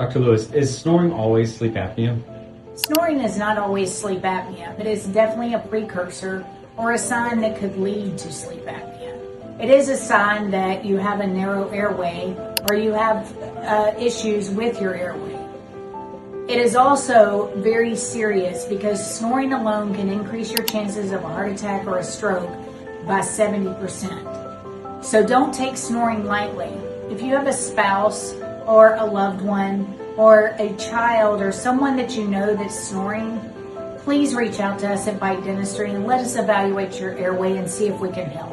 Dr. Lewis, is snoring always sleep apnea? Snoring is not always sleep apnea, but it's definitely a precursor or a sign that could lead to sleep apnea. It is a sign that you have a narrow airway or you have issues with your airway. It is also very serious because snoring alone can increase your chances of a heart attack or a stroke by 70%. So don't take snoring lightly. If you have a spouse or a loved one or a child or someone that you know that's snoring, please reach out to us at Bite Dentistry and let us evaluate your airway and see if we can help.